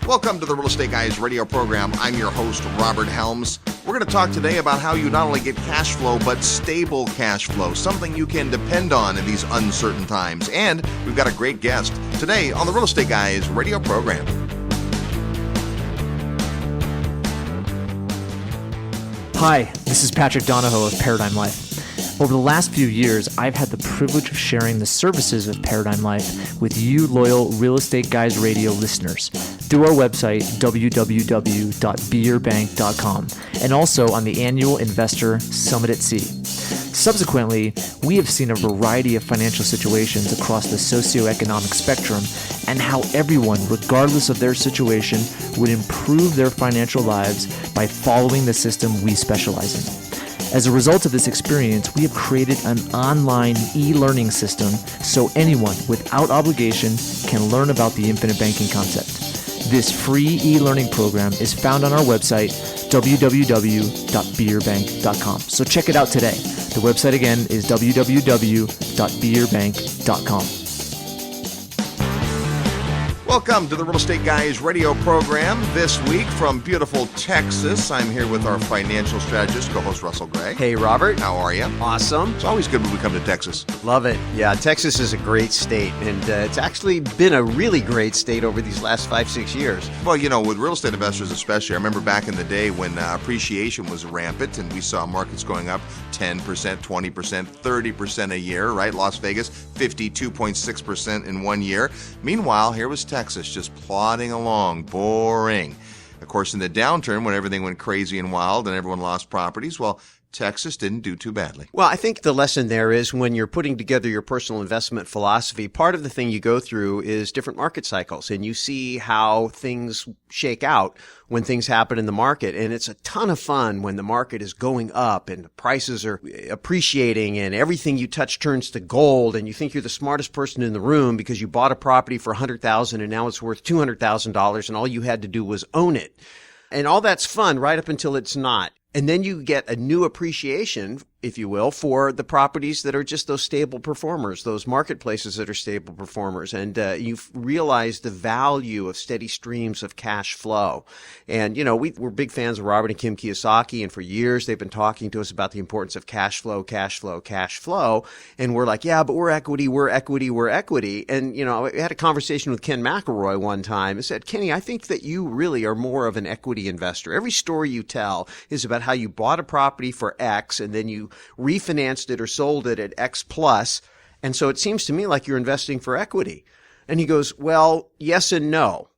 Welcome to the Real Estate Guys radio program. I'm your host, Robert Helms. We're going to talk today about how you not only get cash flow, but stable cash flow, something you can depend on in these uncertain times. And we've got a great guest today on the Real Estate Guys radio program. Hi, this is Patrick Donahoe of Paradigm Life. Over the last few years, I've had the privilege of sharing the services of Paradigm Life with you loyal Real Estate Guys radio listeners through our website, www.beyourbank.com, and also on the annual Investor Summit at Sea. Subsequently, we have seen a variety of financial situations across the socioeconomic spectrum and how everyone, regardless of their situation, would improve their financial lives by following the system we specialize in. As a result of this experience, we have created an online e-learning system so anyone without obligation can learn about the infinite banking concept. This free e-learning program is found on our website, www.beyourbank.com. So check it out today. The website again is www.beyourbank.com. Welcome to the Real Estate Guys radio program. This week from beautiful Texas, I'm here with our financial strategist, co-host Russell Gray. Hey, Robert. How are you? Awesome. It's always good when we come to Texas. Love it. Yeah, Texas is a great state, and it's actually been a really great state over these last 5-6 years. Well, you know, with real estate investors especially, I remember back in the day when appreciation was rampant and we saw markets going up 10%, 20%, 30% a year, right? Las Vegas, 52.6% in 1 year. Meanwhile, here was Texas just plodding along, boring. Of course, in the downturn, when everything went crazy and wild and everyone lost properties, well, Texas didn't do too badly. Well, I think the lesson there is when you're putting together your personal investment philosophy, part of the thing you go through is different market cycles, and you see how things shake out when things happen in the market. And it's a ton of fun when the market is going up and the prices are appreciating and everything you touch turns to gold, and you think you're the smartest person in the room because you bought a property for $100,000 and now it's worth $200,000 and all you had to do was own it. And all that's fun right up until it's not. And then you get a new appreciation, if you will, for the properties that are just those stable performers, those marketplaces that are stable performers. And you realize the value of steady streams of cash flow. And, you know, we're big fans of Robert and Kim Kiyosaki, and for years they've been talking to us about the importance of cash flow, cash flow, cash flow. And we're like, yeah, but we're equity, we're equity, we're equity. And, you know, I had a conversation with Ken McElroy one time and said, Kenny, I think that you really are more of an equity investor. Every story you tell is about how you bought a property for X and then you refinanced it or sold it at X plus. And so it seems to me like you're investing for equity. And he goes, well, yes and no.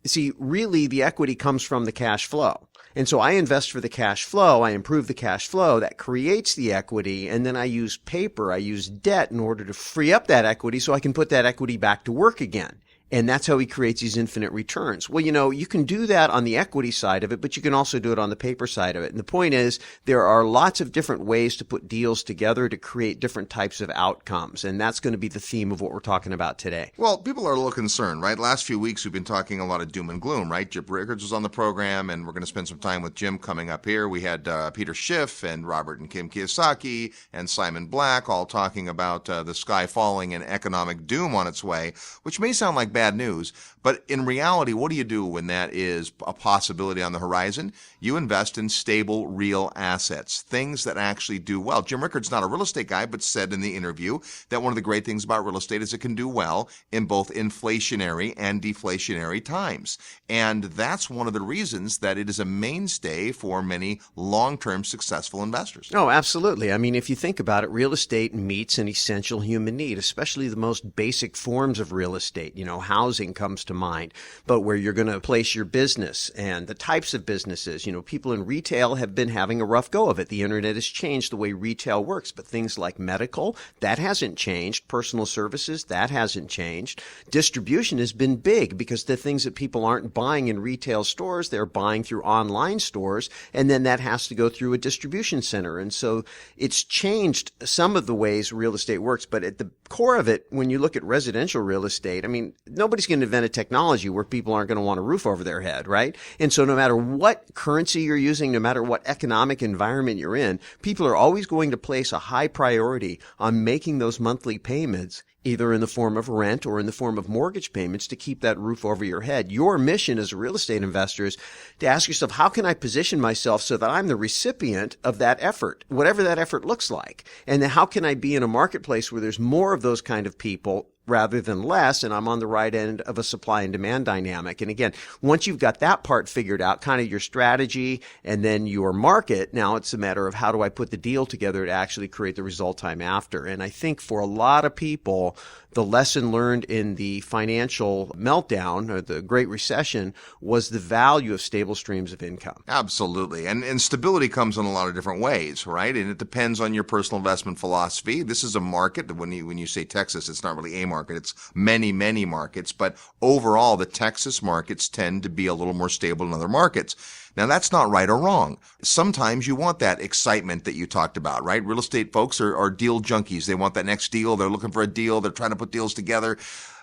See, really the equity comes from the cash flow. And so I invest for the cash flow. I improve the cash flow. That creates the equity. And then I use paper. I use debt in order to free up that equity so I can put that equity back to work again. And that's how he creates these infinite returns. Well, you know, you can do that on the equity side of it, but you can also do it on the paper side of it. And the point is, there are lots of different ways to put deals together to create different types of outcomes. And that's going to be the theme of what we're talking about today. Well, people are a little concerned, right? Last few weeks, we've been talking a lot of doom and gloom, right? Jim Rickards was on the program, and we're going to spend some time with Jim coming up here. We had Peter Schiff and Robert and Kim Kiyosaki and Simon Black all talking about the sky falling and economic doom on its way, which may sound like bad news, but in reality, what do you do when that is a possibility on the horizon? You invest in stable, real assets, things that actually do well. Jim Rickards, not a real estate guy, but said in the interview that one of the great things about real estate is it can do well in both inflationary and deflationary times. And that's one of the reasons that it is a mainstay for many long-term successful investors. Oh, absolutely. I mean, if you think about it, real estate meets an essential human need, especially the most basic forms of real estate. You know, housing comes to mind, but where you're going to place your business and the types of businesses. You know, people in retail have been having a rough go of it. The internet has changed the way retail works, but things like medical, that hasn't changed. Personal services, that hasn't changed. Distribution has been big because the things that people aren't buying in retail stores, they're buying through online stores, and then that has to go through a distribution center. And so it's changed some of the ways real estate works, but at the core of it, when you look at residential real estate, I mean, nobody's going to invent a technology where people aren't going to want a roof over their head, right? And so no matter what currency you're using, no matter what economic environment you're in, people are always going to place a high priority on making those monthly payments either in the form of rent or in the form of mortgage payments to keep that roof over your head. Your mission as a real estate investor is to ask yourself, how can I position myself so that I'm the recipient of that effort, whatever that effort looks like? And then how can I be in a marketplace where there's more of those kind of people rather than less, and I'm on the right end of a supply and demand dynamic. And again, once you've got that part figured out, kind of your strategy and then your market, now it's a matter of how do I put the deal together to actually create the result time after. And I think for a lot of people, the lesson learned in the financial meltdown or the Great Recession was the value of stable streams of income. Absolutely. And stability comes in a lot of different ways, right? And it depends on your personal investment philosophy. This is a market. When you say Texas, it's not really a market. It's many, many markets. But overall, the Texas markets tend to be a little more stable than other markets. Now, that's not right or wrong. Sometimes you want that excitement that you talked about, right? Real estate folks are deal junkies. They want that next deal. They're looking for a deal. They're trying to put deals together.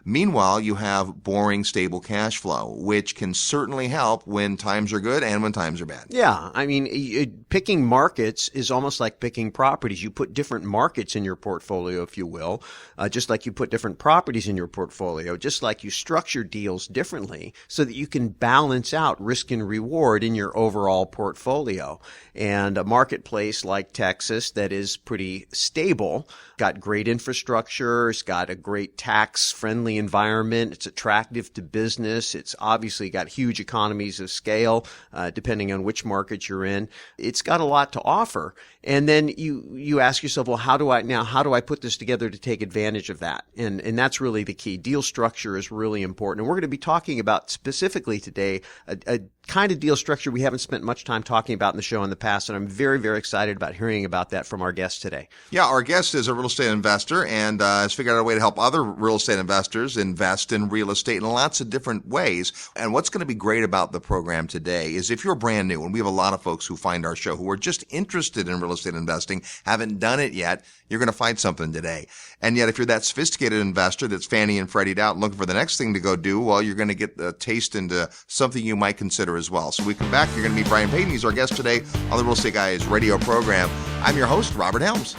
Meanwhile, you have boring, stable cash flow, which can certainly help when times are good and when times are bad. Yeah. I mean, picking markets is almost like picking properties. You put different markets in your portfolio, if you will, just like you put different properties in your portfolio, just like you structure deals differently so that you can balance out risk and reward in your overall portfolio. And a marketplace like Texas that is pretty stable, got great infrastructure, it's got a great tax-friendly environment, it's attractive to business, it's obviously got huge economies of scale, depending on which market you're in. It's got a lot to offer. And then you ask yourself, well, how do I put this together to take advantage of that? And that's really the key. Deal structure is really important. And we're going to be talking about specifically today a kind of deal structure we haven't spent much time talking about in the show in the past, and I'm very, very excited about hearing about that from our guest today. Yeah, our guest is a real estate investor and has figured out a way to help other real estate investors invest in real estate in lots of different ways. And what's going to be great about the program today is if you're brand new, and we have a lot of folks who find our show who are just interested in real estate investing, haven't done it yet, you're going to find something today. And yet, if you're that sophisticated investor that's Fannie and Freddie'd out and looking for the next thing to go do, well, you're going to get a taste into something you might consider as well. So we come back, you're going to meet Brian Payton. He's our guest today on the Real Estate Guys radio program. I'm your host, Robert Helms.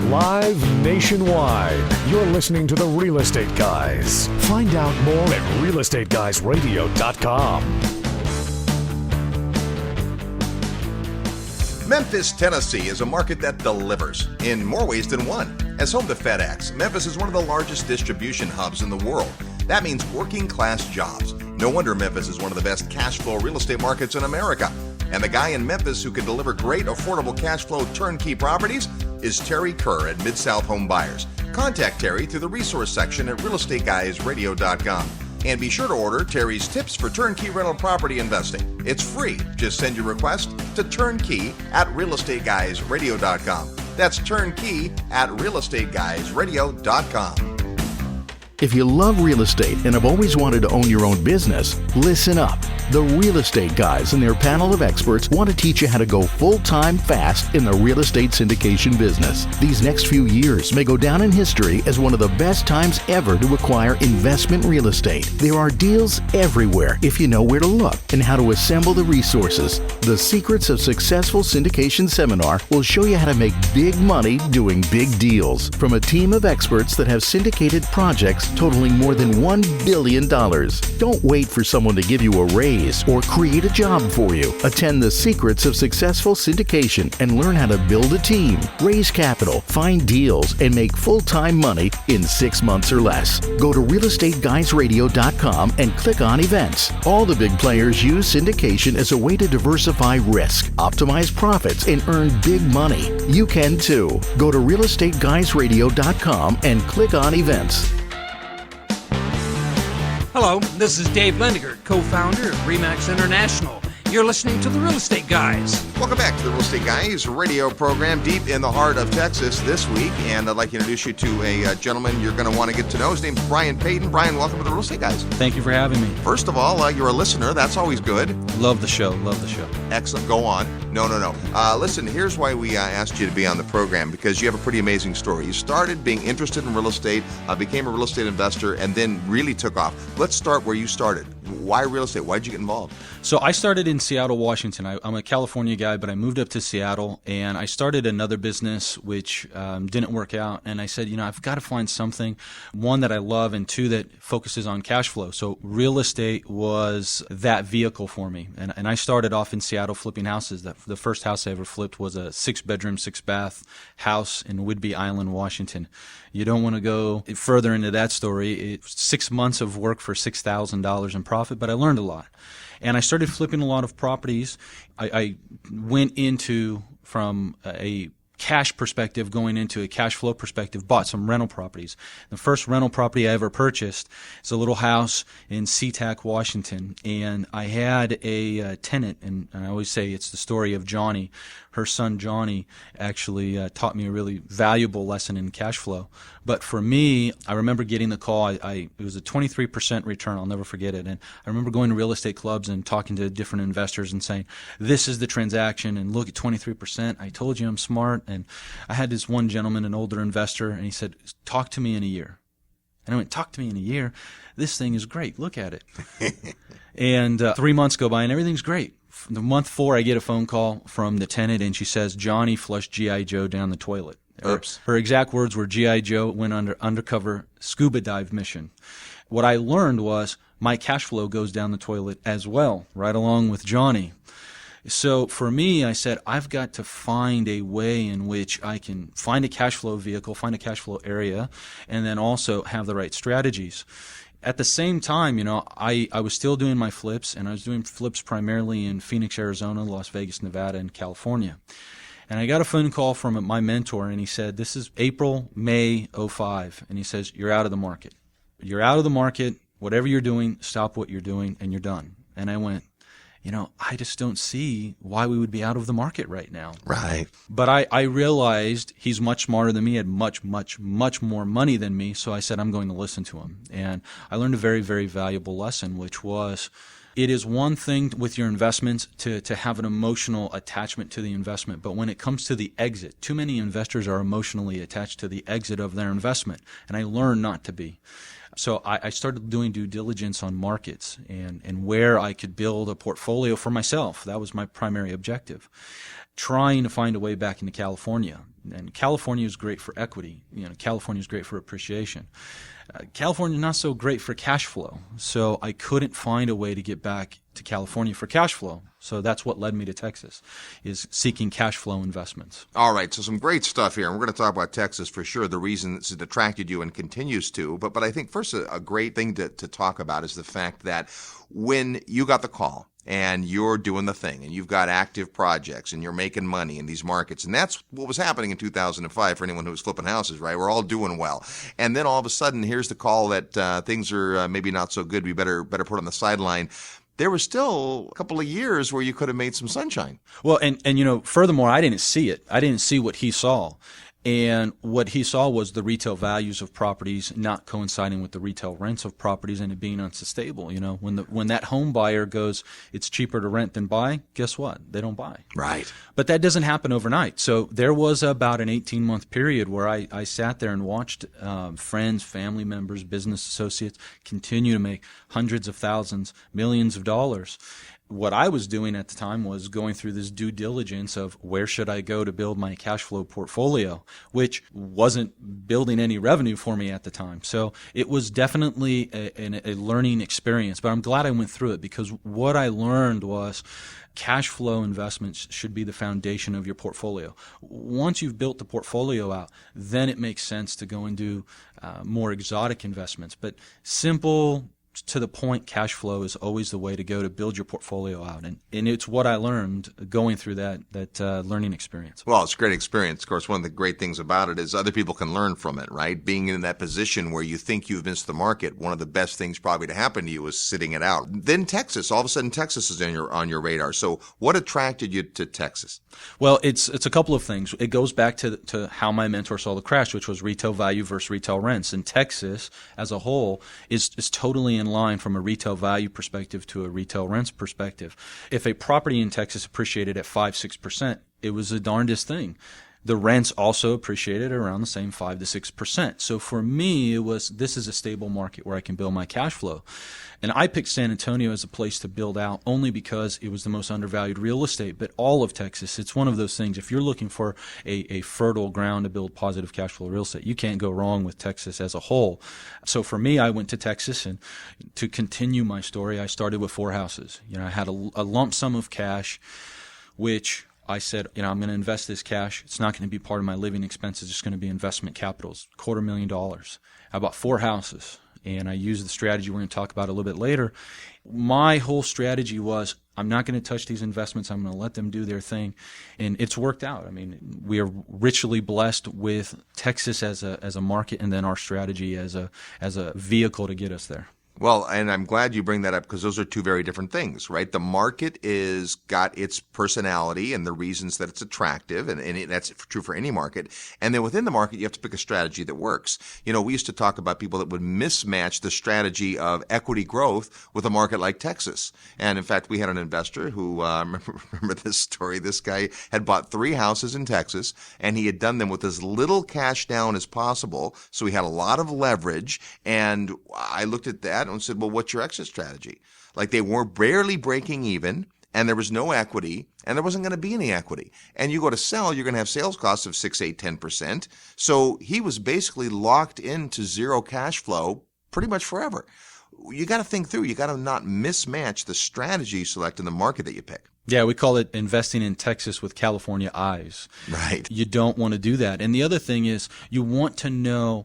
Live nationwide, you're listening to the Real Estate Guys. Find out more at realestateguysradio.com. Memphis, Tennessee is a market that delivers in more ways than one. As home to FedEx, Memphis is one of the largest distribution hubs in the world. That means working class jobs. No wonder Memphis is one of the best cash flow real estate markets in America. And the guy in Memphis who can deliver great affordable cash flow turnkey properties is Terry Kerr at Mid-South Home Buyers. Contact Terry through the resource section at realestateguysradio.com. And be sure to order Terry's tips for turnkey rental property investing. It's free. Just send your request to turnkey@realestateguysradio.com. That's turnkey@realestateguysradio.com. If you love real estate and have always wanted to own your own business, listen up. The Real Estate Guys and their panel of experts want to teach you how to go full-time fast in the real estate syndication business. These next few years may go down in history as one of the best times ever to acquire investment real estate. There are deals everywhere if you know where to look and how to assemble the resources. The Secrets of Successful Syndication seminar will show you how to make big money doing big deals from a team of experts that have syndicated projects totaling more than $1 billion. Don't wait for someone to give you a raise or create a job for you. Attend the Secrets of Successful Syndication and learn how to build a team, raise capital, find deals, and make full-time money in 6 months or less. Go to realestateguysradio.com and click on events. All the big players use syndication as a way to diversify risk, optimize profits, and earn big money. You can too. Go to realestateguysradio.com and click on events. Hello, this is Dave Lendigert, co-founder of RE/MAX International. You're listening to the Real Estate Guys. Welcome back to the Real Estate Guys radio program deep in the heart of Texas this week. And I'd like to introduce you to a gentleman you're going to want to get to know. His name's Brian Payton. Brian, welcome to the Real Estate Guys. Thank you for having me. First of all, you're a listener. That's always good. Love the show. Love the show. Excellent. Go on. No. Listen, here's why we asked you to be on the program, because you have a pretty amazing story. You started being interested in real estate, became a real estate investor, and then really took off. Let's start where you started. Why real estate? Why did you get involved? So I started in Seattle, Washington. I'm a California guy, but I moved up to Seattle, and I started another business which didn't work out. And I said, I've got to find something, one, that I love, and two, that focuses on cash flow. So real estate was that vehicle for me. And I started off in Seattle flipping houses. The first house I ever flipped was a 6-bedroom, 6-bath house in Whidbey Island, Washington. You don't want to go further into that story. It's 6 months of work for $6,000 in profit, but I learned a lot. And I started flipping a lot of properties. I went into, from a cash perspective, going into a cash flow perspective, bought some rental properties. The first rental property I ever purchased is a little house in SeaTac, Washington. And I had a tenant, and I always say it's the story of Johnny. Her son Johnny actually taught me a really valuable lesson in cash flow. But for me, I remember getting the call. It was a 23% return. I'll never forget it. And I remember going to real estate clubs and talking to different investors and saying, this is the transaction, and look at 23%. I told you I'm smart. And I had this one gentleman, an older investor, and he said, talk to me in a year. And I went, talk to me in a year? This thing is great. Look at it. And 3 months go by, and everything's great. The month 4, I get a phone call from the tenant, and she says, Johnny flushed G.I. Joe down the toilet. Oops. Her exact words were, G.I. Joe went undercover scuba dive mission. What I learned was my cash flow goes down the toilet as well, right along with Johnny. So for me, I said, I've got to find a way in which I can find a cash flow vehicle, find a cash flow area, and then also have the right strategies. At the same time, I was still doing my flips, and I was doing flips primarily in Phoenix, Arizona, Las Vegas, Nevada, and California. And I got a phone call from my mentor, and he said, this is April, May 05, and he says, you're out of the market. You're out of the market. Whatever you're doing, stop what you're doing, and you're done. And I went, I just don't see why we would be out of the market right now. Right. But I realized he's much smarter than me, had much, much, much more money than me, so I said I'm going to listen to him. And I learned a very, very valuable lesson, which was it is one thing with your investments to have an emotional attachment to the investment, but when it comes to the exit, too many investors are emotionally attached to the exit of their investment, and I learned not to be. So I started doing due diligence on markets and where I could build a portfolio for myself. That was my primary objective. Trying to find a way back into California. And California is great for equity. California is great for appreciation. California is not so great for cash flow. So I couldn't find a way to get back to California for cash flow. So that's what led me to Texas, is seeking cash flow investments. All right, so some great stuff here. And we're going to talk about Texas for sure, the reasons it attracted you and continues to. But I think first a great thing to talk about is the fact that when you got the call, and you're doing the thing, and you've got active projects, and you're making money in these markets. And that's what was happening in 2005 for anyone who was flipping houses, right? We're all doing well. And then all of a sudden, here's the call that things are maybe not so good. We better put on the sideline. There was still a couple of years where you could have made some sunshine. Well, and furthermore, I didn't see it. I didn't see what he saw. And what he saw was the retail values of properties not coinciding with the retail rents of properties and it being unsustainable. When that home buyer goes, it's cheaper to rent than buy, guess what? They don't buy. Right. But that doesn't happen overnight. So there was about an 18-month period where I sat there and watched friends, family members, business associates continue to make hundreds of thousands, millions of dollars. What I was doing at the time was going through this due diligence of where should I go to build my cash flow portfolio, which wasn't building any revenue for me at the time. So it was definitely a learning experience, but I'm glad I went through it because what I learned was cash flow investments should be the foundation of your portfolio. Once you've built the portfolio out, then it makes sense to go and do more exotic investments. But simple, to the point cash flow is always the way to go to build your portfolio out. And it's what I learned going through that learning experience. Well, it's a great experience. Of course, one of the great things about it is other people can learn from it, right? Being in that position where you think you've missed the market, one of the best things probably to happen to you is sitting it out. Then Texas, all of a sudden Texas is on your radar. So what attracted you to Texas? Well, it's a couple of things. It goes back to how my mentor saw the crash, which was retail value versus retail rents. And Texas as a whole is totally in line from a retail value perspective to a retail rents perspective. If a property in Texas appreciated at 5-6%, it was the darndest thing. The rents also appreciated around the same 5 to 6%. So for me, this is a stable market where I can build my cash flow. And I picked San Antonio as a place to build out only because it was the most undervalued real estate. But all of Texas, it's one of those things. If you're looking for a fertile ground to build positive cash flow real estate, you can't go wrong with Texas as a whole. So for me, I went to Texas, and to continue my story, I started with 4 houses. I had a lump sum of cash, which I said, I'm going to invest this cash. It's not going to be part of my living expenses. It's going to be investment capitals, $250,000. I bought 4 houses. And I used the strategy we're going to talk about a little bit later. My whole strategy was, I'm not going to touch these investments. I'm going to let them do their thing. And it's worked out. I mean, we are richly blessed with Texas as a market, and then our strategy as a vehicle to get us there. Well, and I'm glad you bring that up, because those are 2 very different things, right? The market is got its personality and the reasons that it's attractive, and that's true for any market. And then within the market, you have to pick a strategy that works. We used to talk about people that would mismatch the strategy of equity growth with a market like Texas. And in fact, we had an investor who, remember this story, this guy had bought 3 houses in Texas, and he had done them with as little cash down as possible. So he had a lot of leverage, and I looked at that and said, well, what's your exit strategy? Like, they were barely breaking even, and there was no equity, and there wasn't going to be any equity. And you go to sell, you're going to have sales costs of 6, 8, 10%. So he was basically locked into zero cash flow pretty much forever. You got to think through. You got to not mismatch the strategy you select in the market that you pick. Yeah, we call it investing in Texas with California eyes. Right. You don't want to do that. And the other thing is, you want to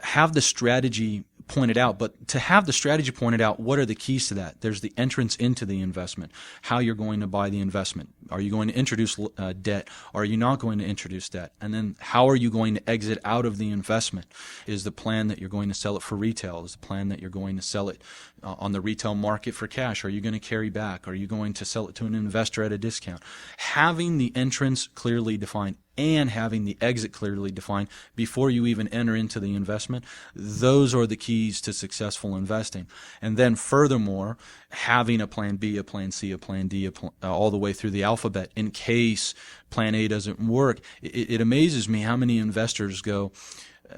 have the strategy pointed out, but to have the strategy pointed out, what are the keys to that? There's the entrance into the investment, how you're going to buy the investment. Are you going to introduce debt? Are you not going to introduce debt? And then how are you going to exit out of the investment? Is the plan that you're going to sell it for retail? Is the plan that you're going to sell it on the retail market for cash? Are you going to carry back? Are you going to sell it to an investor at a discount? Having the entrance clearly defined and having the exit clearly defined before you even enter into the investment, those are the keys to successful investing. And then furthermore, having a plan B, a plan C, a plan D, all the way through the alphabet in case plan A doesn't work. It amazes me how many investors go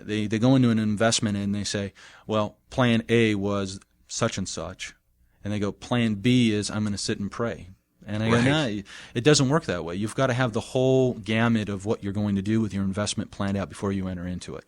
into an investment and they say, well, plan A was such and such. And they go, plan B is I'm going to sit and pray. And I go, no, it doesn't work that way. You've got to have the whole gamut of what you're going to do with your investment planned out before you enter into it.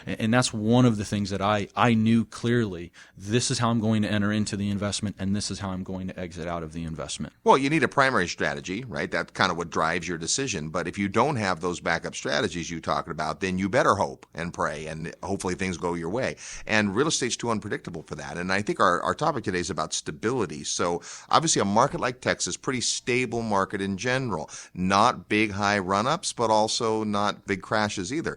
And that's one of the things that I knew clearly. This is how I'm going to enter into the investment, and this is how I'm going to exit out of the investment. Well, you need a primary strategy, right? That's kind of what drives your decision. But if you don't have those backup strategies you talked about, then you better hope and pray, and hopefully things go your way. And real estate's too unpredictable for that. And I think our topic today is about stability. So obviously a market like Texas, pretty stable market in general. Not big high run-ups, but also not big crashes either.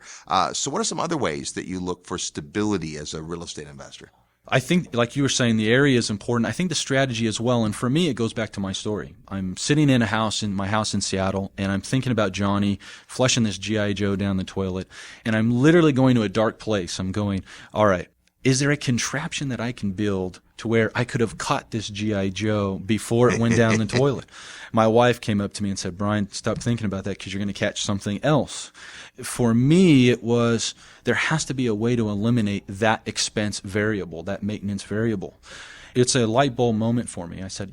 So what are some other ways that you look for stability as a real estate investor? I think, like you were saying, the area is important. I think the strategy as well. And for me, it goes back to my story. I'm sitting in my house in Seattle, and I'm thinking about Johnny flushing this G.I. Joe down the toilet. And I'm literally going to a dark place. I'm going, all right, is there a contraption that I can build to where I could have caught this G.I. Joe before it went down the toilet? My wife came up to me and said, Brian, stop thinking about that because you're going to catch something else. For me, it was there has to be a way to eliminate that expense variable, that maintenance variable. It's a light bulb moment for me. I said,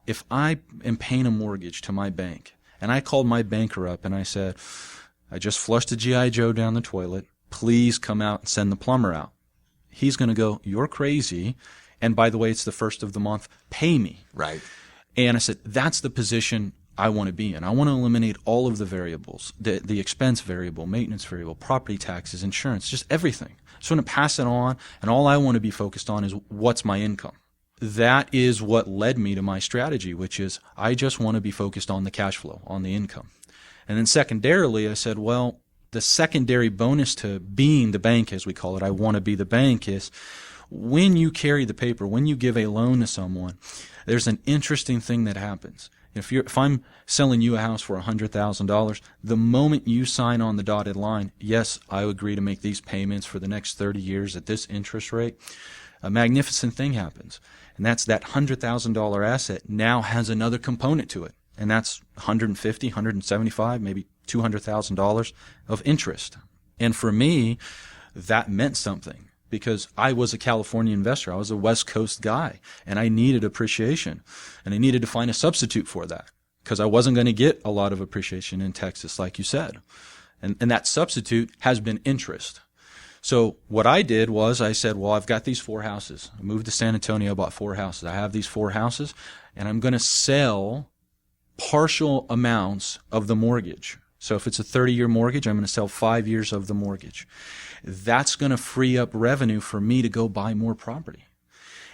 if I am paying a mortgage to my bank, and I called my banker up and I said, I just flushed a G.I. Joe down the toilet. Please come out and send the plumber out. He's going to go, you're crazy. And by the way, it's the first of the month. Pay me. Right. And I said, that's the position I want to be in. I want to eliminate all of the variables, the expense variable, maintenance variable, property taxes, insurance, just everything. I just want to pass it on, and all I want to be focused on is what's my income. That is what led me to my strategy, which is I just want to be focused on the cash flow, on the income. And then secondarily, I said, well, the secondary bonus to being the bank, as we call it, I want to be the bank, is when you carry the paper, when you give a loan to someone, there's an interesting thing that happens. If I'm selling you a house for $100,000, the moment you sign on the dotted line, yes, I agree to make these payments for the next 30 years at this interest rate, a magnificent thing happens. And that's that $100,000 asset now has another component to it. and that's $150, $175, maybe $200,000 of interest. And for me, that meant something because I was a California investor. I was a West Coast guy, and I needed appreciation, and I needed to find a substitute for that because I wasn't going to get a lot of appreciation in Texas, like you said. And that substitute has been interest. So what I did was I said, well, I've got these 4 houses. I moved to San Antonio, bought 4 houses. I have these 4 houses, and I'm going to sell partial amounts of the mortgage. So if it's a 30-year mortgage, I'm going to sell 5 years of the mortgage. That's going to free up revenue for me to go buy more property.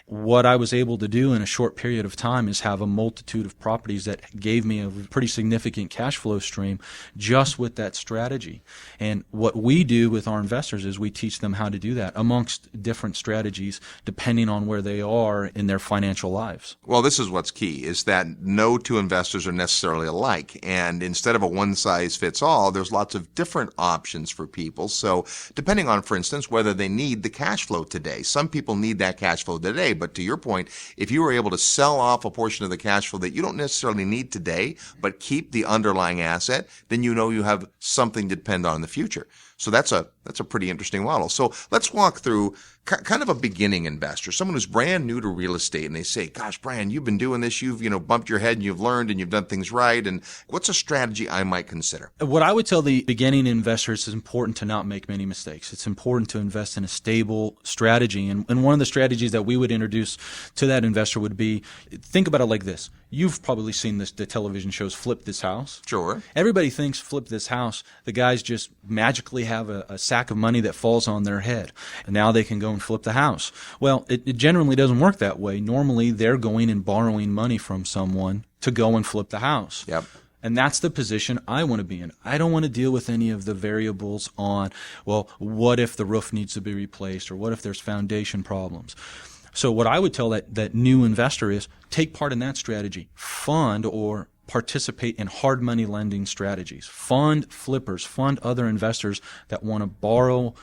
What I was able to do in a short period of time is have a multitude of properties that gave me a pretty significant cash flow stream just with that strategy. And what we do with our investors is we teach them how to do that amongst different strategies depending on where they are in their financial lives. Well, this is what's key, is that no 2 investors are necessarily alike. And instead of a one-size-fits-all, there's lots of different options for people. So depending on, for instance, whether they need the cash flow today. Some people need that cash flow today. But to your point, if you were able to sell off a portion of the cash flow that you don't necessarily need today, but keep the underlying asset, then you know you have something to depend on in the future. So that's a pretty interesting model. So let's walk through kind of a beginning investor, someone who's brand new to real estate, and they say, gosh, Brian, you've been doing this, you've bumped your head and you've learned and you've done things right, and what's a strategy I might consider? What I would tell the beginning investors is important to not make many mistakes. It's important to invest in a stable strategy, and one of the strategies that we would introduce to that investor would be, think about it like this. You've probably seen the television shows Flip This House. Sure. Everybody thinks Flip This House, the guys just magically have a sack of money that falls on their head, and now they can go and flip the house. Well, it generally doesn't work that way. Normally, they're going and borrowing money from someone to go and flip the house. Yep. And that's the position I want to be in. I don't want to deal with any of the variables on, well, what if the roof needs to be replaced, or what if there's foundation problems? So what I would tell that new investor is take part in that strategy. Fund or participate in hard money lending strategies. Fund flippers, fund other investors that want to borrow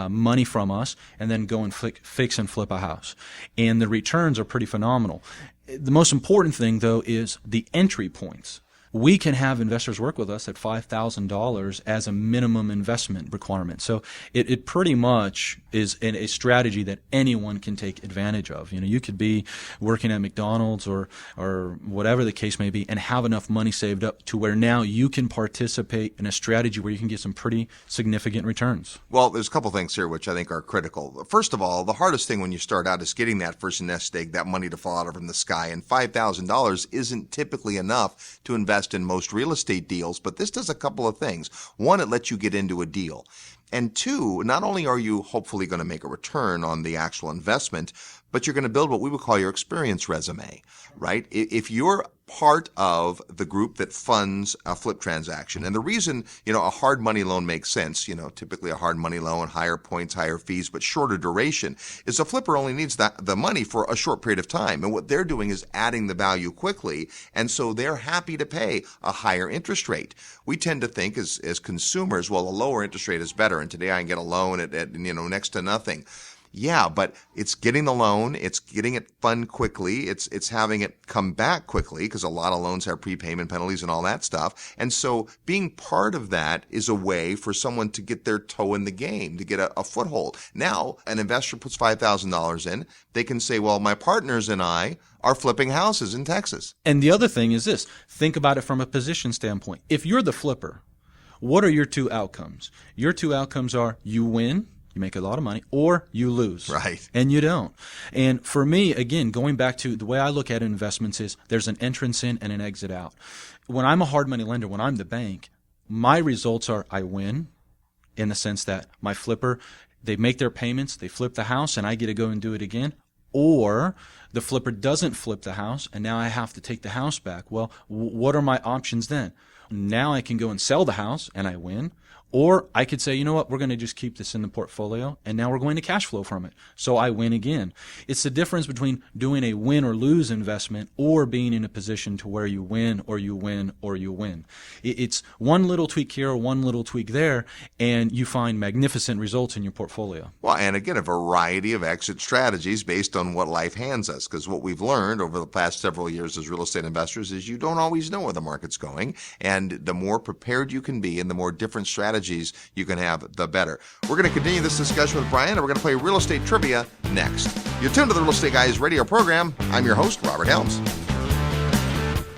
money from us and then go and fix and flip a house. And the returns are pretty phenomenal. The most important thing, though, is the entry points. We can have investors work with us at $5,000 as a minimum investment requirement. So it pretty much is a strategy that anyone can take advantage of. You could be working at McDonald's or whatever the case may be and have enough money saved up to where now you can participate in a strategy where you can get some pretty significant returns. Well, there's a couple things here which I think are critical. First of all, the hardest thing when you start out is getting that first nest egg, that money to fall out from the sky. And $5,000 isn't typically enough to invest in most real estate deals, but this does a couple of things. One, it lets you get into a deal. And 2, not only are you hopefully going to make a return on the actual investment, but you're going to build what we would call your experience resume, right? If you're part of the group that funds a flip transaction, and the reason, a hard money loan makes sense, typically a hard money loan, higher points, higher fees, but shorter duration, is a flipper only needs the money for a short period of time. And what they're doing is adding the value quickly. And so they're happy to pay a higher interest rate. We tend to think as consumers, well, a lower interest rate is better. And today I can get a loan at next to nothing. Yeah, but it's getting the loan, it's getting it funded quickly, it's having it come back quickly, because a lot of loans have prepayment penalties and all that stuff. And so being part of that is a way for someone to get their toe in the game, to get a foothold. Now, an investor puts $5,000 in, they can say, well, my partners and I are flipping houses in Texas. And the other thing is this, think about it from a position standpoint. If you're the flipper, what are your 2 outcomes? Your 2 outcomes are you win, you make a lot of money, or you lose. Right. And you don't. And for me, again, going back to the way I look at investments is there's an entrance in and an exit out. When I'm a hard money lender, when I'm the bank, my results are I win in the sense that my flipper, they make their payments, they flip the house, and I get to go and do it again. Or the flipper doesn't flip the house, and now I have to take the house back. Well, what are my options then? Now I can go and sell the house, and I win. Or I could say, you know what, we're going to just keep this in the portfolio, and now we're going to cash flow from it. So I win again. It's the difference between doing a win or lose investment or being in a position to where you win or you win or you win. It's one little tweak here or one little tweak there, and you find magnificent results in your portfolio. Well, and again, a variety of exit strategies based on what life hands us, because what we've learned over the past several years as real estate investors is you don't always know where the market's going, and the more prepared you can be and the more different strategies you can have, the better. We're going to continue this discussion with Brian, and we're going to play real estate trivia next. You're tuned to the Real Estate Guys radio program. I'm your host, Robert Helms.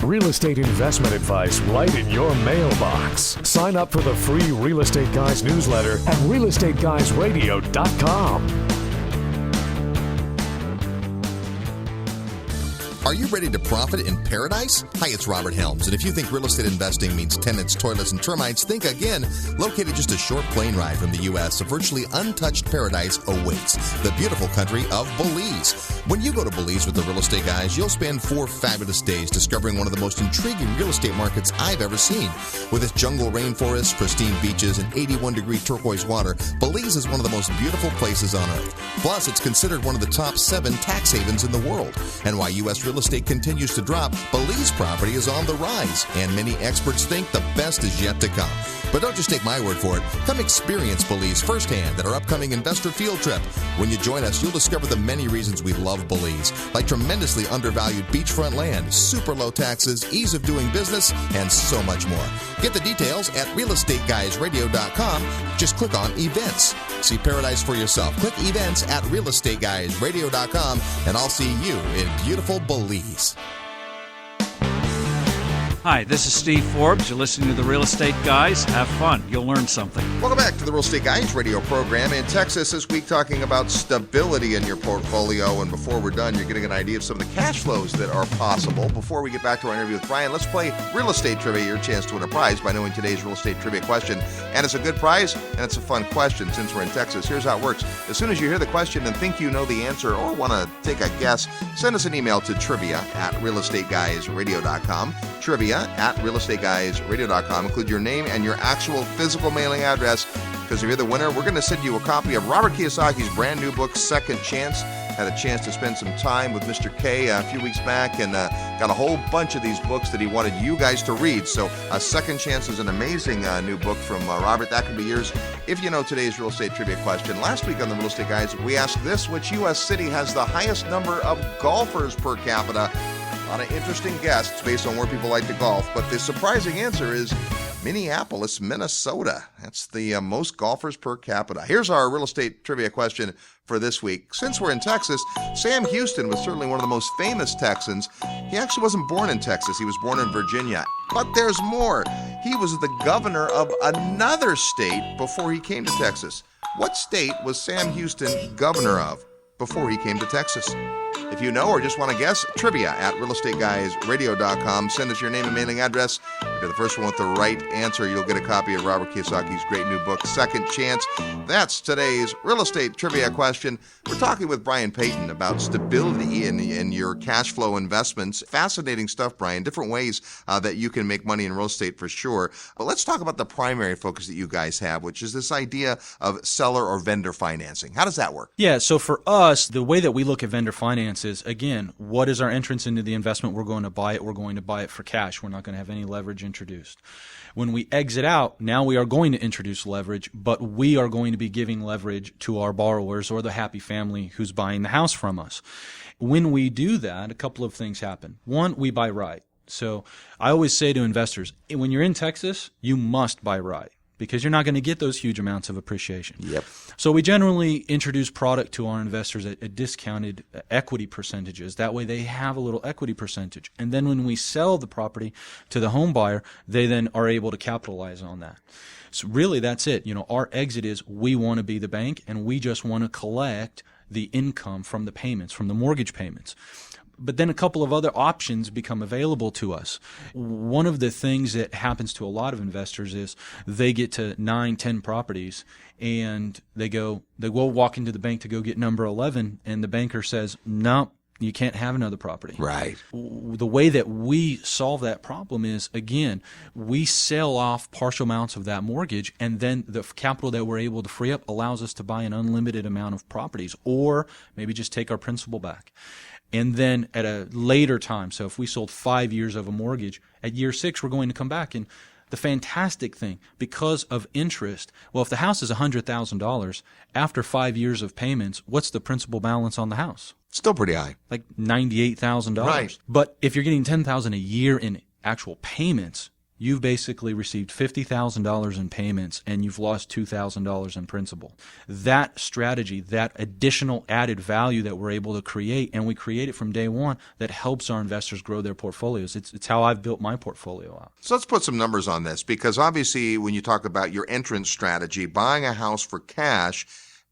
Real estate investment advice right in your mailbox. Sign up for the free Real Estate Guys newsletter at realestateguysradio.com. Are you ready to profit in paradise? Hi, it's Robert Helms, and if you think real estate investing means tenants, toilets, and termites, think again. Located just a short plane ride from the U.S., a virtually untouched paradise awaits, the beautiful country of Belize. When you go to Belize with the Real Estate Guys, you'll spend 4 fabulous days discovering one of the most intriguing real estate markets I've ever seen. With its jungle rainforests, pristine beaches, and 81-degree turquoise water, Belize is one of the most beautiful places on earth. Plus, it's considered one of the top 7 tax havens in the world. And why U.S. real estate continues to drop, Belize property is on the rise, and many experts think the best is yet to come. But don't just take my word for it. Come experience Belize firsthand at our upcoming investor field trip. When you join us, you'll discover the many reasons we love Belize, like tremendously undervalued beachfront land, super low taxes, ease of doing business, and so much more. Get the details at realestateguysradio.com. Just click on events. See paradise for yourself. Click events at realestateguysradio.com, and I'll see you in beautiful Belize. Hi, this is Steve Forbes. You're listening to The Real Estate Guys. Have fun. You'll learn something. Welcome back to the Real Estate Guys radio program. In Texas this week, talking about stability in your portfolio. And before we're done, you're getting an idea of some of the cash flows that are possible. Before we get back to our interview with Brian, let's play real estate trivia. Your chance to win a prize by knowing today's real estate trivia question. And it's a good prize, and it's a fun question since we're in Texas. Here's how it works. As soon as you hear the question and think you know the answer or want to take a guess, send us an email to trivia@realestateguysradio.com. Trivia@realestateguysradio.com. Include your name and your actual physical mailing address, because if you're the winner, we're going to send you a copy of Robert Kiyosaki's brand new book, Second Chance. Had a chance to spend some time with Mr. K a few weeks back, and got a whole bunch of these books that he wanted you guys to read. So Second Chance is an amazing new book from Robert. That could be yours if you know today's real estate trivia question. Last week on the Real Estate Guys, we asked this: which U.S. city has the highest number of golfers per capita? A lot of interesting guests based on where people like to golf, but the surprising answer is Minneapolis, Minnesota. That's the most golfers per capita. Here's our real estate trivia question for this week. Since we're in Texas, Sam Houston was certainly one of the most famous Texans. He actually wasn't born in Texas. He was born in Virginia. But there's more. He was the governor of another state before he came to Texas. What state was Sam Houston governor of before he came to Texas? If you know or just want to guess, trivia@realestateguysradio.com. Send us your name and mailing address. If you're the first one with the right answer, you'll get a copy of Robert Kiyosaki's great new book, Second Chance. That's today's real estate trivia question. We're talking with Brian Payton about stability in your cash flow investments. Fascinating stuff, Brian. Different ways that you can make money in real estate for sure. But let's talk about the primary focus that you guys have, which is this idea of seller or vendor financing. How does that work? Yeah, so for us, the way that we look at vendor finance is, again, what is our entrance into the investment? We're going to buy it. We're going to buy it for cash. We're not going to have any leverage introduced. When we exit out, now we are going to introduce leverage, but we are going to be giving leverage to our borrowers or the happy family who's buying the house from us. When we do that, a couple of things happen. One, we buy right. So I always say to investors, when you're in Texas, you must buy right, because you're not going to get those huge amounts of appreciation. Yep. So we generally introduce product to our investors at discounted equity percentages. That way they have a little equity percentage. And then when we sell the property to the home buyer, they then are able to capitalize on that. So really that's it. Our exit is we want to be the bank, and we just want to collect the income from the payments, from the mortgage payments. But then a couple of other options become available to us. One of the things that happens to a lot of investors is they get to 9, 10 properties, and they go walk into the bank to go get number 11, and the banker says, no, You can't have another property. Right. The way that we solve that problem is, again, we sell off partial amounts of that mortgage, and then the capital that we're able to free up allows us to buy an unlimited amount of properties, or maybe just take our principal back. And then at a later time, so if we sold 5 years of a mortgage, at year 6 we're going to come back. And the fantastic thing, because of interest, well, if the house is $100,000, after 5 years of payments, what's the principal balance on the house? Still pretty high. Like $98,000. Right. But if you're getting $10,000 a year in actual payments, you've basically received $50,000 in payments and you've lost $2,000 in principal. That strategy, that additional added value that we're able to create, and we create it from day one, that helps our investors grow their portfolios. It's how I've built my portfolio out. So let's put some numbers on this, because obviously when you talk about your entrance strategy, buying a house for cash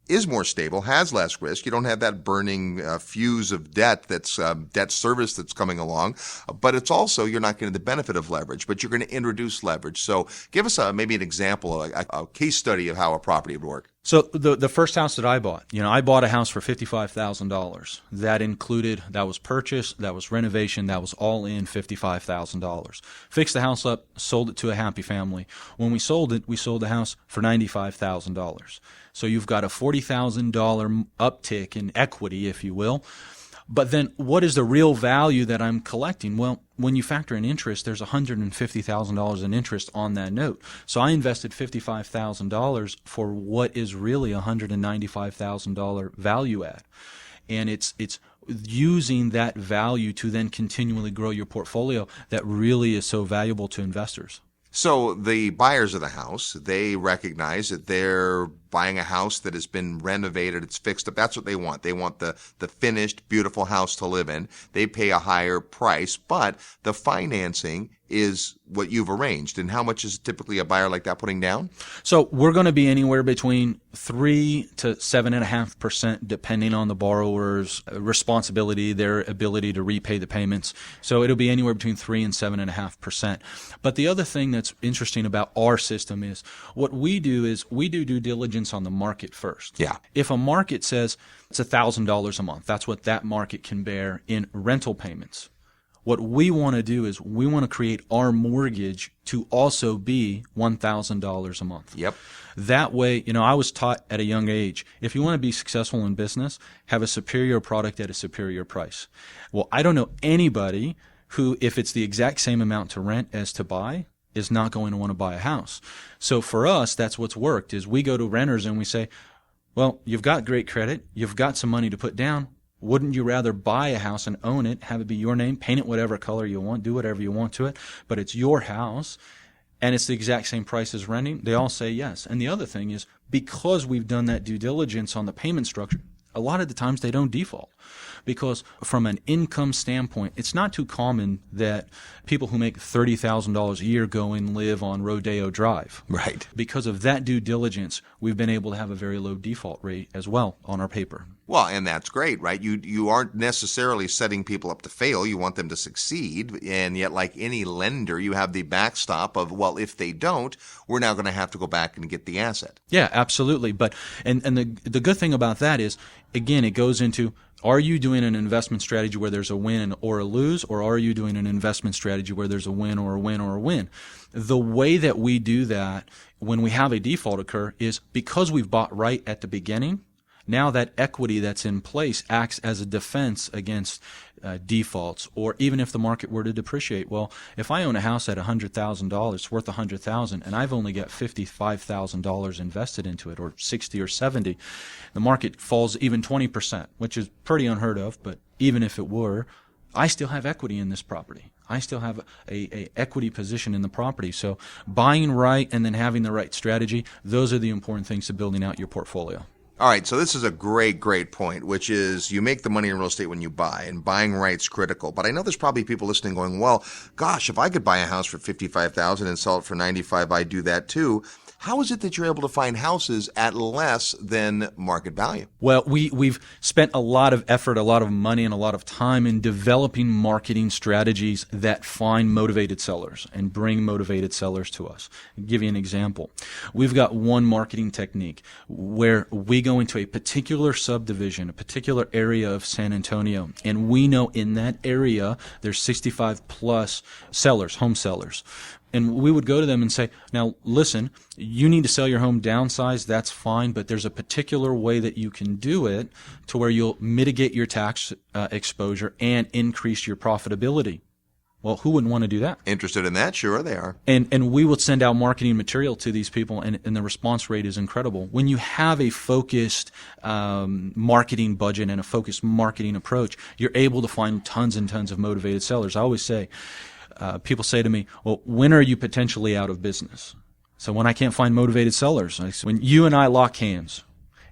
is more stable, has less risk. You don't have that burning fuse of debt that's debt service that's coming along. But it's also, you're not getting the benefit of leverage, but you're going to introduce leverage. So give us maybe an example, a case study of how a property would work. So the first house that I bought, I bought a house for $55,000. That was purchase, that was renovation, that was all in $55,000. Fixed the house up, sold it to a happy family. When we sold it, we sold the house for $95,000. So you've got a $40,000 uptick in equity, if you will. But then what is the real value that I'm collecting? Well, when you factor in interest, there's $150,000 in interest on that note. So I invested $55,000 for what is really $195,000 value add. And it's using that value to then continually grow your portfolio that really is so valuable to investors. So the buyers of the house, they recognize that they're buying a house that has been renovated, it's fixed up. That's what they want. They want the finished, beautiful house to live in. They pay a higher price, but the financing is what you've arranged. And how much is typically a buyer like that putting down? So we're going to be anywhere between 3 to 7.5%, depending on the borrower's responsibility, their ability to repay the payments. So it'll be anywhere between 3 and 7.5%. But the other thing that's interesting about our system is what we do is we do due diligence on the market first. Yeah. If a market says it's $1,000 a month, that's what that market can bear in rental payments. What we want to do is we want to create our mortgage to also be $1,000 a month. Yep. That way, I was taught at a young age, if you want to be successful in business, have a superior product at a superior price. Well, I don't know anybody who, if it's the exact same amount to rent as to buy, is not going to want to buy a house. So for us, that's what's worked, is we go to renters and we say, well, you've got great credit, you've got some money to put down. Wouldn't you rather buy a house and own it, have it be your name, paint it whatever color you want, do whatever you want to it, but it's your house and it's the exact same price as renting? They all say yes. And the other thing is, because we've done that due diligence on the payment structure, a lot of the times they don't default. Because from an income standpoint, it's not too common that people who make $30,000 a year go and live on Rodeo Drive. Right. Because of that due diligence, we've been able to have a very low default rate as well on our paper. Well, and that's great, right? You aren't necessarily setting people up to fail. You want them to succeed. And yet, like any lender, you have the backstop of, well, if they don't, we're now going to have to go back and get the asset. Yeah, absolutely. But and the good thing about that is, again, it goes into, are you doing an investment strategy where there's a win or a lose, or are you doing an investment strategy where there's a win or a win or a win? The way that we do that when we have a default occur is because we've bought right at the beginning. Now that equity that's in place acts as a defense against defaults, or even if the market were to depreciate. Well, if I own a house at $100,000, worth $100,000, and I've only got $55,000 invested into it, or 60 or 70, the market falls even 20%, which is pretty unheard of. But even if it were, I still have equity in this property. I still have a equity position in the property. So buying right and then having the right strategy, those are the important things to building out your portfolio. All right, so this is a great point, which is you make the money in real estate when you buy, and buying right's critical. But I know there's probably people listening going, well, gosh, if I could buy a house for $55,000 and sell it for $95,000, I'd do that too. How is it that you're able to find houses at less than market value? Well, we've spent a lot of effort, a lot of money, and a lot of time in developing marketing strategies that find motivated sellers and bring motivated sellers to us. I'll give you an example. We've got one marketing technique where we go into a particular subdivision, a particular area of San Antonio, and we know in that area there's 65 plus sellers, home sellers. And we would go to them and say, now listen, you need to sell your home downsize, that's fine, but there's a particular way that you can do it to where you'll mitigate your tax exposure and increase your profitability. Well, who wouldn't want to do that? Interested in that? Sure, they are. And we would send out marketing material to these people, and the response rate is incredible. When you have a focused marketing budget and a focused marketing approach, you're able to find tons and tons of motivated sellers. I always say, people say to me, well, when are you potentially out of business? So when I can't find motivated sellers, when you and I lock hands,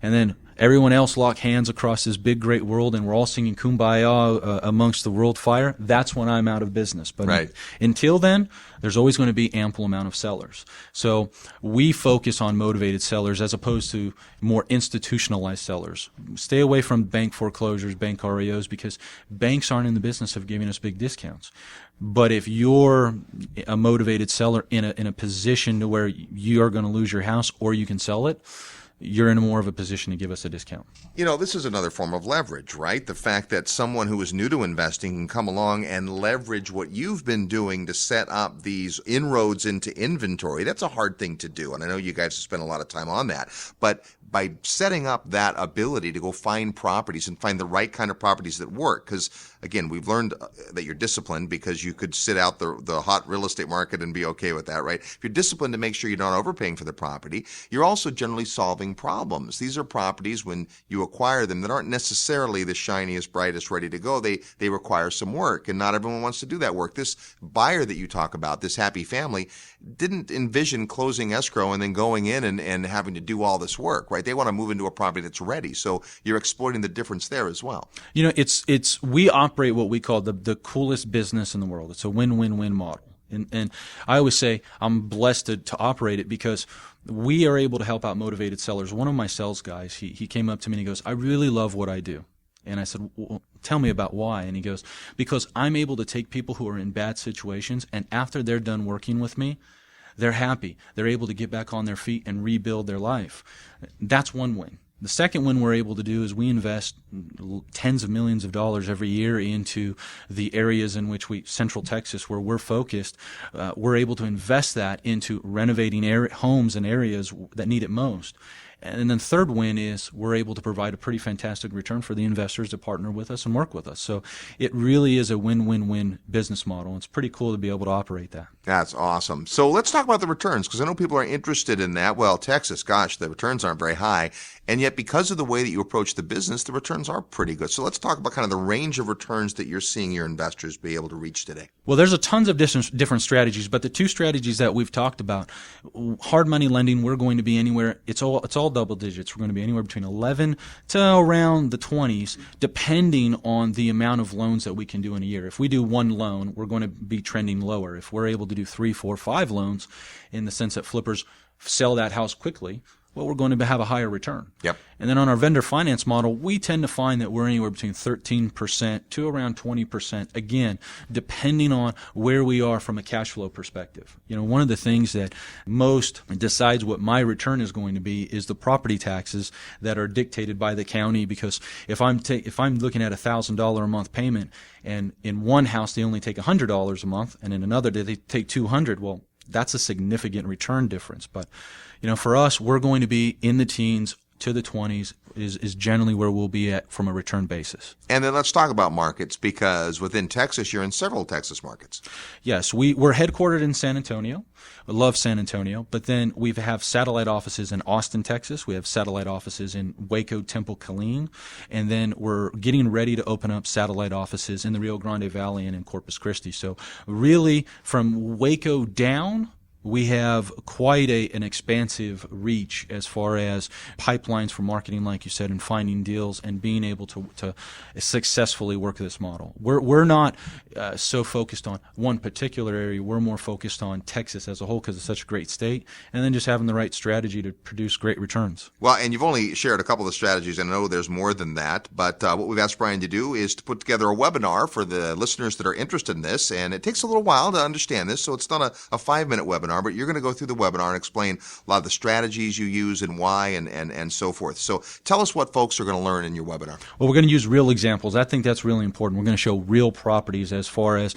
and then everyone else lock hands across this big, great world, and we're all singing Kumbaya amongst the world fire, that's when I'm out of business. But right. Until then, there's always going to be ample amount of sellers. So we focus on motivated sellers as opposed to more institutionalized sellers. Stay away from bank foreclosures, bank REOs, because banks aren't in the business of giving us big discounts. But if you're a motivated seller in a position to where you are going to lose your house or you can sell it, you're in more of a position to give us a discount. You know, this is another form of leverage, right? The fact that someone who is new to investing can come along and leverage what you've been doing to set up these inroads into inventory. That's a hard thing to do, and I know you guys have spent a lot of time on that. But by setting up that ability to go find properties and find the right kind of properties that work, because, again, we've learned that you're disciplined because you could sit out the hot real estate market and be okay with that, right? If you're disciplined to make sure you're not overpaying for the property, you're also generally solving problems. These are properties, when you acquire them, that aren't necessarily the shiniest, brightest, ready to go. They require some work, and not everyone wants to do that work. This buyer that you talk about, this happy family, didn't envision closing escrow and then going in and having to do all this work, right? They want to move into a property that's ready. So you're exploiting the difference there as well. You know, we operate what we call the coolest business in the world. It's a win-win-win model. And I always say I'm blessed to operate it because we are able to help out motivated sellers. One of my sales guys, he came up to me and he goes, I really love what I do. And I said, well, tell me about why. And he goes, because I'm able to take people who are in bad situations, and after they're done working with me, they're happy. They're able to get back on their feet and rebuild their life. That's one win. The second win we're able to do is we invest tens of millions of dollars every year into the areas in which Central Texas, where we're focused, we're able to invest that into renovating homes and areas that need it most. And then third win is we're able to provide a pretty fantastic return for the investors to partner with us and work with us. So it really is a win-win-win business model. It's pretty cool to be able to operate that. That's awesome. So let's talk about the returns, because I know people are interested in that. Well, Texas, gosh, the returns aren't very high. And yet, because of the way that you approach the business, the returns are pretty good. So let's talk about kind of the range of returns that you're seeing your investors be able to reach today. Well, there's a tons of different strategies, but the two strategies that we've talked about, hard money lending, we're going to be anywhere, it's all double digits. We're going to be anywhere between 11 to around the 20s, depending on the amount of loans that we can do in a year. If we do one loan, we're going to be trending lower. If we're able to do 3, 4, 5 loans, in the sense that flippers sell that house quickly, well, we're going to have a higher return. Yep. And then on our vendor finance model, we tend to find that we're anywhere between 13% to around 20%, again, depending on where we are from a cash flow perspective. You know, one of the things that most decides what my return is going to be is the property taxes that are dictated by the county, because if I'm looking at $1,000 a month payment, and in one house they only take $100 a month, and in another they take $200, well, that's a significant return difference. But, you know, for us, we're going to be in the teens to the 20s is generally where we'll be at from a return basis. And then let's talk about markets, because within Texas, you're in several Texas markets. Yes, we're headquartered in San Antonio. We love San Antonio, but then we have satellite offices in Austin, Texas. We have satellite offices in Waco, Temple, Killeen, and then we're getting ready to open up satellite offices in the Rio Grande Valley and in Corpus Christi. So really, from Waco down, we have quite an expansive reach as far as pipelines for marketing, like you said, and finding deals and being able to successfully work this model. We're not so focused on one particular area. We're more focused on Texas as a whole because it's such a great state, and then just having the right strategy to produce great returns. Well, and you've only shared a couple of the strategies. I know there's more than that, but what we've asked Brian to do is to put together a webinar for the listeners that are interested in this, and it takes a little while to understand this, so it's not a 5-minute webinar. webinar, but you're going to go through the webinar and explain a lot of the strategies you use and why and so forth. So tell us what folks are going to learn in your webinar. Well, we're going to use real examples. I think that's really important. We're going to show real properties as far as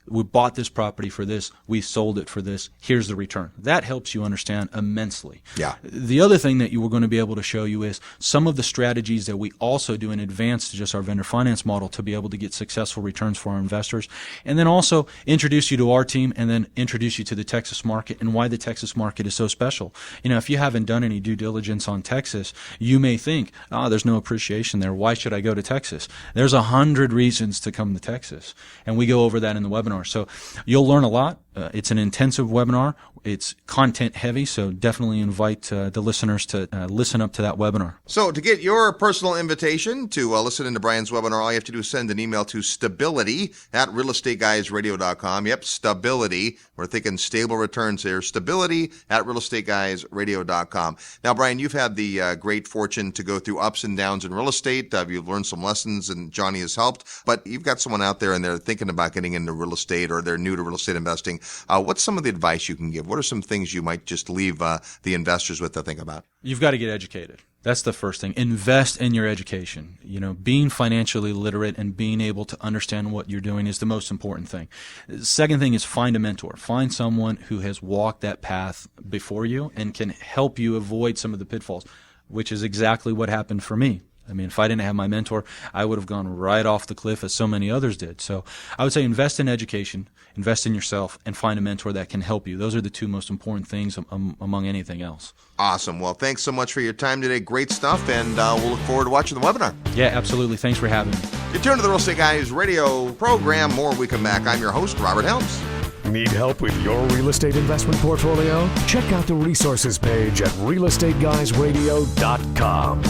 we bought this property for this, we sold it for this, here's the return. That helps you understand immensely. Yeah. The other thing that you were going to be able to show you is some of the strategies that we also do in advance to just our vendor finance model to be able to get successful returns for our investors. And then also introduce you to our team and then introduce you to the Texas market and why the Texas market is so special. You know, if you haven't done any due diligence on Texas, you may think, there's no appreciation there. Why should I go to Texas? There's 100 reasons to come to Texas. And we go over that in the webinar. So you'll learn a lot. It's an intensive webinar. It's content heavy, so definitely invite the listeners to listen up to that webinar. So to get your personal invitation to listen into Brian's webinar, all you have to do is send an email to stability@realestateguysradio.com. Yep, stability. We're thinking stable returns here. Stability@realestateguysradio.com. Now, Brian, you've had the great fortune to go through ups and downs in real estate. You've learned some lessons, and Johnny has helped. But you've got someone out there, and they're thinking about getting into real estate, or they're new to real estate investing. What's some of the advice you can give? What are some things you might just leave the investors with to think about? You've got to get educated. That's the first thing. Invest in your education. You know, being financially literate and being able to understand what you're doing is the most important thing. The second thing is find a mentor. Find someone who has walked that path before you and can help you avoid some of the pitfalls, which is exactly what happened for me. I mean, if I didn't have my mentor, I would have gone right off the cliff as so many others did. So I would say invest in education, invest in yourself, and find a mentor that can help you. Those are the two most important things among anything else. Awesome. Well, thanks so much for your time today. Great stuff, and we'll look forward to watching the webinar. Yeah, absolutely. Thanks for having me. You're tuned to the Real Estate Guys radio program. More when we come back. I'm your host, Robert Helms. Need help with your real estate investment portfolio? Check out the resources page at realestateguysradio.com.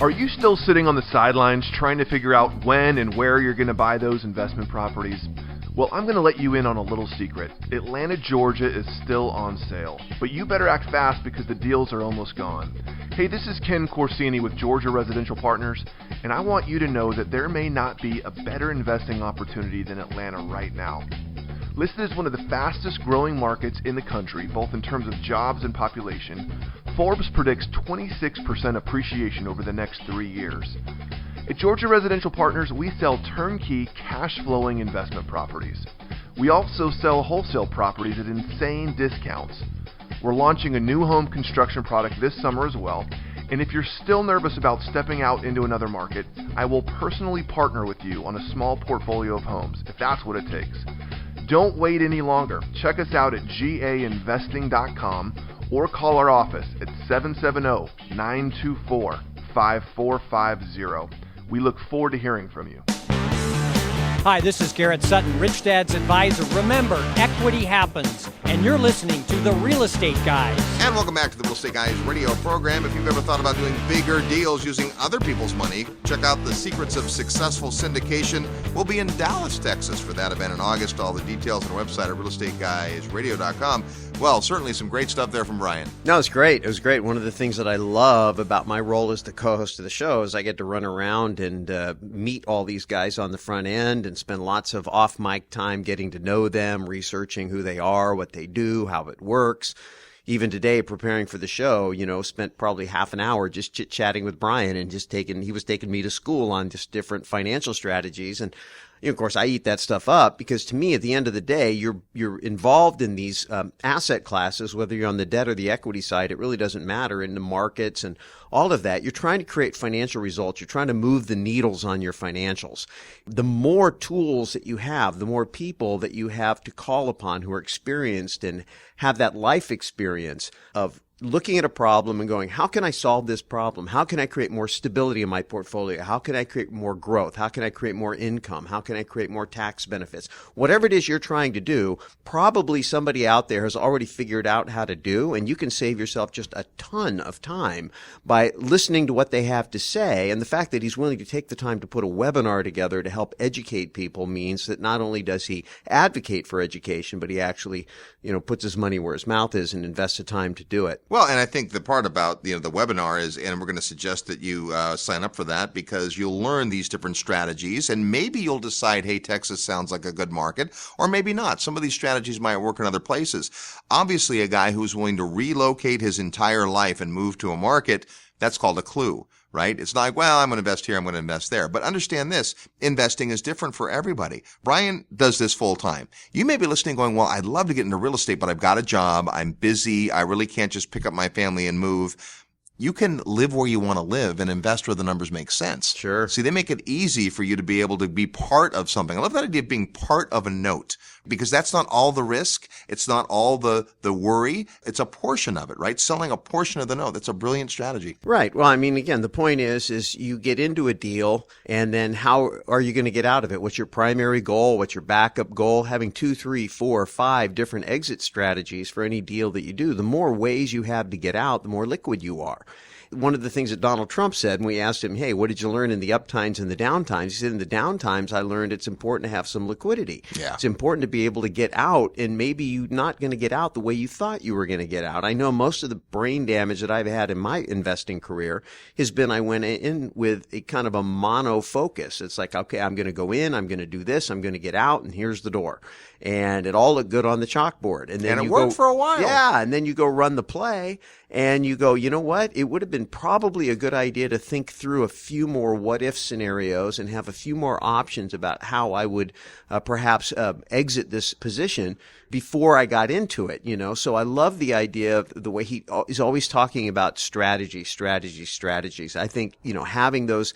Are you still sitting on the sidelines trying to figure out when and where you're going to buy those investment properties? Well, I'm going to let you in on a little secret. Atlanta, Georgia is still on sale, but you better act fast because the deals are almost gone. Hey, this is Ken Corsini with Georgia Residential Partners, and I want you to know that there may not be a better investing opportunity than Atlanta right now. Listed as one of the fastest growing markets in the country, both in terms of jobs and population, Forbes predicts 26% appreciation over the next 3 years. At Georgia Residential Partners, we sell turnkey, cash-flowing investment properties. We also sell wholesale properties at insane discounts. We're launching a new home construction product this summer as well, and if you're still nervous about stepping out into another market, I will personally partner with you on a small portfolio of homes, if that's what it takes. Don't wait any longer. Check us out at gainvesting.com or call our office at 770-924-5450. We look forward to hearing from you. Hi, this is Garrett Sutton, Rich Dad's advisor. Remember, equity happens, and you're listening to The Real Estate Guys. And welcome back to the Real Estate Guys radio program. If you've ever thought about doing bigger deals using other people's money, check out the Secrets of Successful Syndication. We'll be in Dallas, Texas for that event in August. All the details on our website at realestateguysradio.com. Well, certainly some great stuff there from Brian. No, it's great. It was great. One of the things that I love about my role as the co-host of the show is I get to run around and meet all these guys on the front end and spend lots of off-mic time getting to know them, researching who they are, what they do, how it works. Even today, preparing for the show, spent probably half an hour just chit-chatting with Brian and he was taking me to school on just different financial strategies. And of course, I eat that stuff up because to me, at the end of the day, you're involved in these asset classes, whether you're on the debt or the equity side. It really doesn't matter in the markets and all of that. You're trying to create financial results. You're trying to move the needles on your financials. The more tools that you have, the more people that you have to call upon who are experienced and have that life experience of looking at a problem and going, how can I solve this problem? How can I create more stability in my portfolio? How can I create more growth? How can I create more income? How can I create more tax benefits? Whatever it is you're trying to do, probably somebody out there has already figured out how to do, and you can save yourself just a ton of time by listening to what they have to say. And the fact that he's willing to take the time to put a webinar together to help educate people means that not only does he advocate for education, but he actually, puts his money where his mouth is and invests the time to do it. Well, and I think the part about the webinar is, and we're going to suggest that you sign up for that because you'll learn these different strategies, and maybe you'll decide, hey, Texas sounds like a good market, or maybe not. Some of these strategies might work in other places. Obviously, a guy who's willing to relocate his entire life and move to a market, that's called a clue. Right? It's not like, well, I'm going to invest here, I'm going to invest there. But understand this, investing is different for everybody. Brian does this full time. You may be listening going, well, I'd love to get into real estate, but I've got a job, I'm busy, I really can't just pick up my family and move. You can live where you want to live and invest where the numbers make sense. Sure. See, they make it easy for you to be able to be part of something. I love that idea of being part of a note because that's not all the risk. It's not all the worry. It's a portion of it, right? Selling a portion of the note. That's a brilliant strategy. Right. Well, I mean, again, the point is you get into a deal and then how are you going to get out of it? What's your primary goal? What's your backup goal? Having 2, 3, 4, 5 different exit strategies for any deal that you do, the more ways you have to get out, the more liquid you are. One of the things that Donald Trump said when we asked him, hey, what did you learn in the uptimes and the downtimes? He said, in the downtimes, I learned it's important to have some liquidity. Yeah. It's important to be able to get out, and maybe you're not going to get out the way you thought you were going to get out. I know most of the brain damage that I've had in my investing career has been I went in with a kind of a mono focus. It's like, okay, I'm going to go in, I'm going to do this, I'm going to get out, and here's the door. And it all looked good on the chalkboard. And then it worked for a while. Yeah, and then you go run the play, and you go, you know what? It would have been probably a good idea to think through a few more what-if scenarios and have a few more options about how I would perhaps exit this position before I got into it, So I love the idea of the way he is always talking about strategies. I think, having those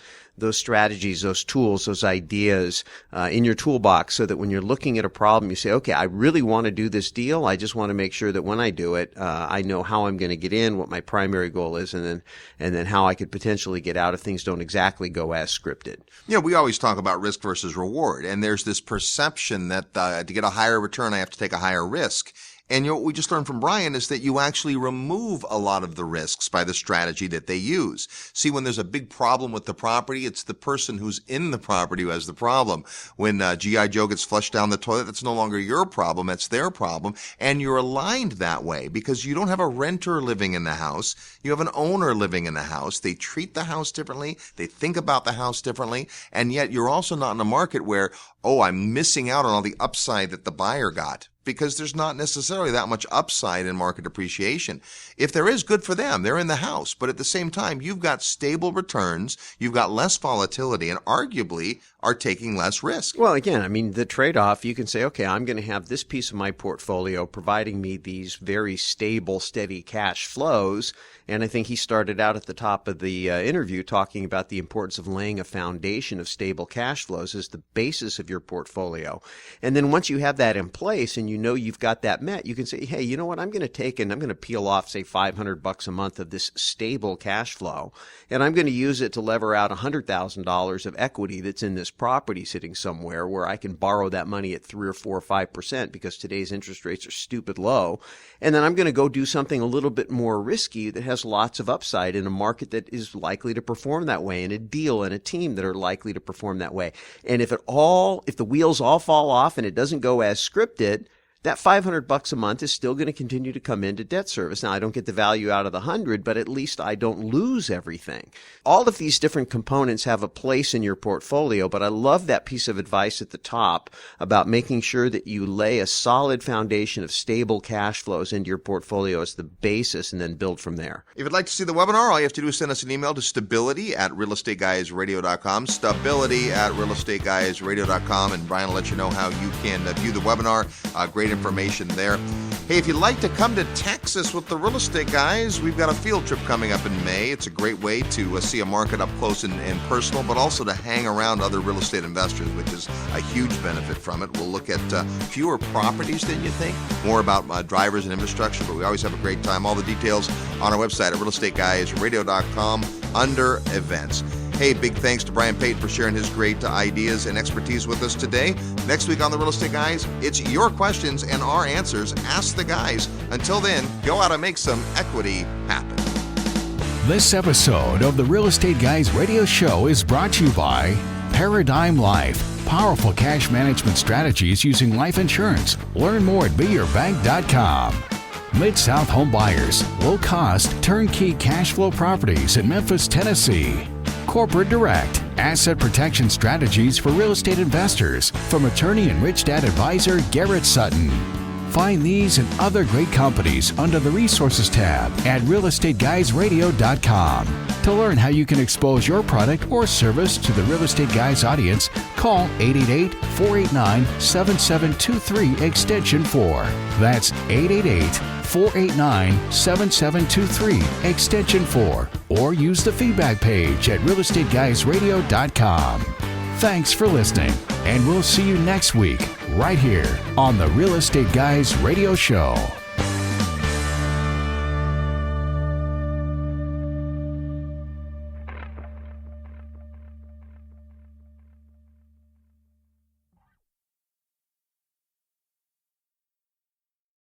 strategies, those tools, those ideas in your toolbox so that when you're looking at a problem, you say, okay, I really want to do this deal. I just want to make sure that when I do it, I know how I'm going to get in, what my primary goal is, and then how I could potentially get out if things don't exactly go as scripted. We always talk about risk versus reward, and there's this perception that to get a higher return, I have to take a higher risk. And what we just learned from Brian is that you actually remove a lot of the risks by the strategy that they use. See, when there's a big problem with the property, it's the person who's in the property who has the problem. When G.I. Joe gets flushed down the toilet, that's no longer your problem, it's their problem. And you're aligned that way because you don't have a renter living in the house. You have an owner living in the house. They treat the house differently. They think about the house differently. And yet you're also not in a market where, I'm missing out on all the upside that the buyer got. Because there's not necessarily that much upside in market appreciation. If there is, good for them. They're in the house. But at the same time, you've got stable returns, you've got less volatility, and arguably are taking less risk. Well, again, I mean, the trade-off, you can say, okay, I'm going to have this piece of my portfolio providing me these very stable, steady cash flows. And I think he started out at the top of the interview talking about the importance of laying a foundation of stable cash flows as the basis of your portfolio. And then once you have that in place and you know you've got that met, you can say, hey, you know what, I'm going to take and I'm going to peel off, say, $500 a month of this stable cash flow, and I'm going to use it to lever out $100,000 of equity that's in this property sitting somewhere where I can borrow that money at 3 or 4 or 5% because today's interest rates are stupid low. And then I'm going to go do something a little bit more risky that has lots of upside in a market that is likely to perform that way, and a deal and a team that are likely to perform that way. And if the wheels all fall off and it doesn't go as scripted, that $500 a month is still going to continue to come into debt service. Now, I don't get the value out of the 100, but at least I don't lose everything. All of these different components have a place in your portfolio, but I love that piece of advice at the top about making sure that you lay a solid foundation of stable cash flows into your portfolio as the basis and then build from there. If you'd like to see the webinar, all you have to do is send us an email to stability@realestateguysradio.com, stability@realestateguysradio.com, and Brian will let you know how you can view the webinar. Great information there. Hey, if you'd like to come to Texas with the Real Estate Guys, we've got a field trip coming up in May. It's a great way to see a market up close and personal, but also to hang around other real estate investors, which is a huge benefit from it. We'll look at fewer properties than you think, more about drivers and infrastructure, but we always have a great time. All the details on our website at realestateguysradio.com under events. Hey, big thanks to Brian Payton for sharing his great ideas and expertise with us today. Next week on The Real Estate Guys, it's your questions and our answers. Ask the guys. Until then, go out and make some equity happen. This episode of the Real Estate Guys radio show is brought to you by Paradigm Life. Powerful cash management strategies using life insurance. Learn more at beyourbank.com. Mid-South Home Buyers, low-cost, turnkey cash flow properties in Memphis, Tennessee. Corporate Direct, asset protection strategies for real estate investors from attorney and Rich Dad advisor Garrett Sutton. Find these and other great companies under the Resources tab at realestateguysradio.com. To learn how you can expose your product or service to the Real Estate Guys audience, call 888-489-7723 extension 4. That's 888-489-7723 extension 4. Or use the feedback page at realestateguysradio.com. Thanks for listening, and we'll see you next week right here on the Real Estate Guys Radio Show.